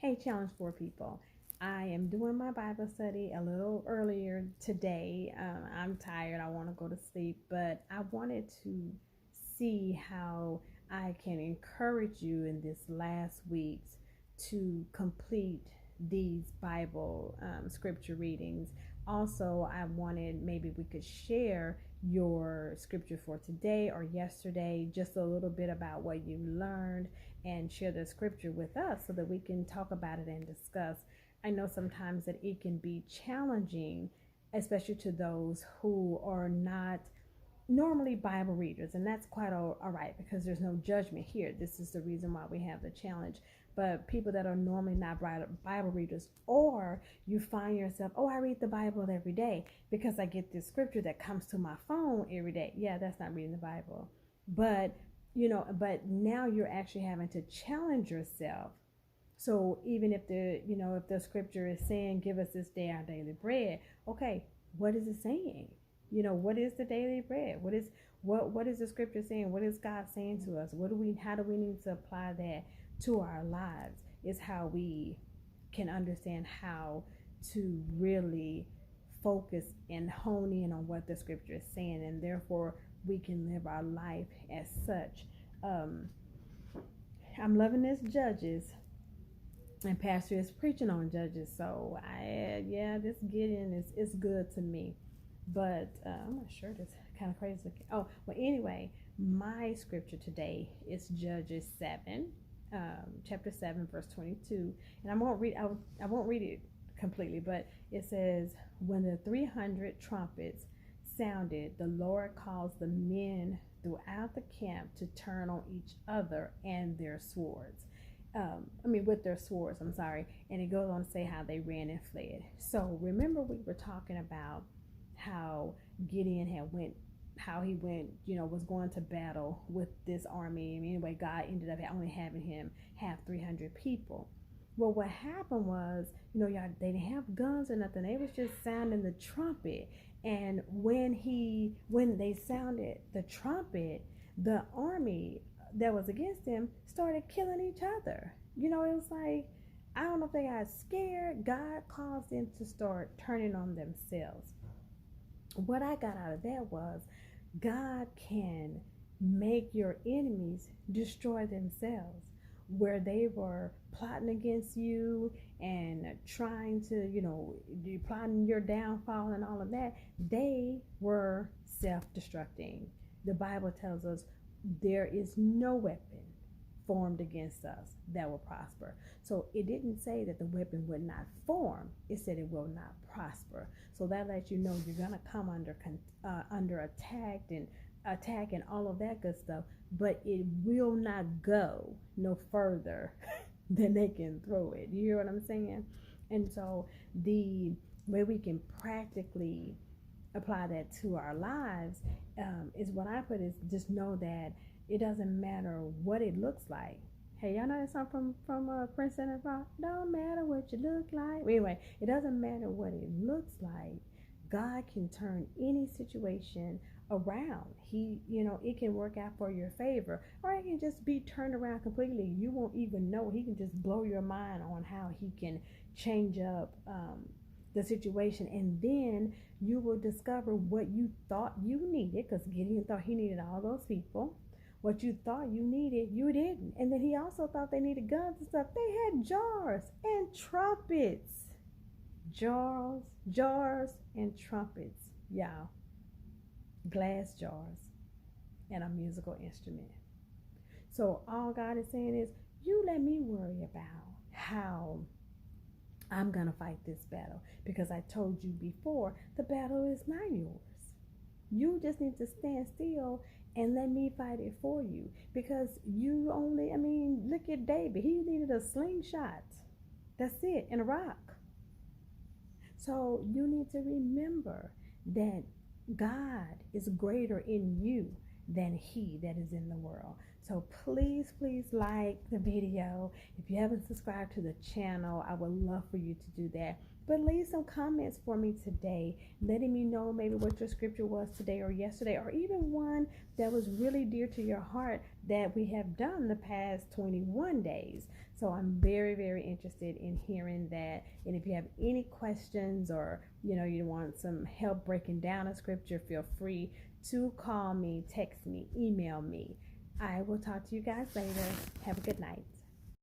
Hey, Challenge 4 people. I am doing my Bible study a little earlier today. I'm tired. I want to go to sleep, but I wanted to see how I can encourage you in this last week's to complete these Bible scripture readings. Also, I wanted maybe we could share your scripture for today or yesterday, just a little bit about what you learned and share the scripture with us so that we can talk about it and discuss. I know sometimes that it can be challenging, especially to those who are not normally Bible readers, and that's quite all right because there's no judgment here. This is the reason why we have the challenge. But people that are normally not Bible readers, or you find yourself, oh, I read the Bible every day because I get this scripture that comes to my phone every day. Yeah, that's not reading the Bible. But but now you're actually having to challenge yourself. So even if if the scripture is saying, give us this day our daily bread, okay, what is it saying? What is the daily bread? What is the scripture saying? What is God saying to us? How do we need to apply that to our lives? Is how we can understand how to really focus and hone in on what the scripture is saying, and therefore we can live our life as such. um, I'm loving this Judges, and Pastor is preaching on Judges, so this Gideon is good to me. But I'm not sure. That's kind of crazy. Oh, well, anyway, my scripture today is Judges 7, chapter 7, verse 22, and I won't read it completely, but it says, when the 300 trumpets sounded, the Lord caused the men throughout the camp to turn on each other and their swords. With their swords, I'm sorry. And it goes on to say how they ran and fled. So remember, we were talking about how Gideon was going to battle with this army. Anyway, God ended up only having him have 300 people. Well, what happened was, y'all, they didn't have guns or nothing. They was just sounding the trumpet. And when they sounded the trumpet, the army that was against him started killing each other. It was like, I don't know if they got scared. God caused them to start turning on themselves. What I got out of that was, God can make your enemies destroy themselves. Where they were plotting against you and trying to, plotting your downfall and all of that, they were self-destructing. The Bible tells us there is no weapon formed against us that will prosper. So it didn't say that the weapon would not form. It said it will not prosper. So that lets you know you're gonna come under attack and all of that good stuff, but it will not go no further than they can throw it. You hear what I'm saying? And so the way we can practically apply that to our lives is what I put is just know that it doesn't matter what it looks like. Hey, y'all know that song from Prince and Rock? Don't matter what you look like. Anyway, it doesn't matter what it looks like. God can turn any situation around. It can work out for your favor, or it can just be turned around completely. You won't even know. He can just blow your mind on how he can change up the situation, and then you will discover what you thought you needed, because Gideon thought he needed all those people. What you thought you needed, you didn't. And then he also thought they needed guns and stuff. They had jars and trumpets. Jars and trumpets, y'all. Glass jars and a musical instrument. So all God is saying is, you let me worry about how I'm going to fight this battle, because I told you before, the battle is not yours. You just need to stand still and let me fight it for you, because look at David. He needed a slingshot. That's it, and a rock. So you need to remember that God is greater in you than he that is in the world. So please like the video. If you haven't subscribed to the channel, I would love for you to do that. But leave some comments for me today, letting me know maybe what your scripture was today or yesterday, or even one that was really dear to your heart that we have done the past 21 days. So I'm very, very interested in hearing that. And if you have any questions, or you want some help breaking down a scripture, feel free to call me, text me, email me. I will talk to you guys later. Have a good night.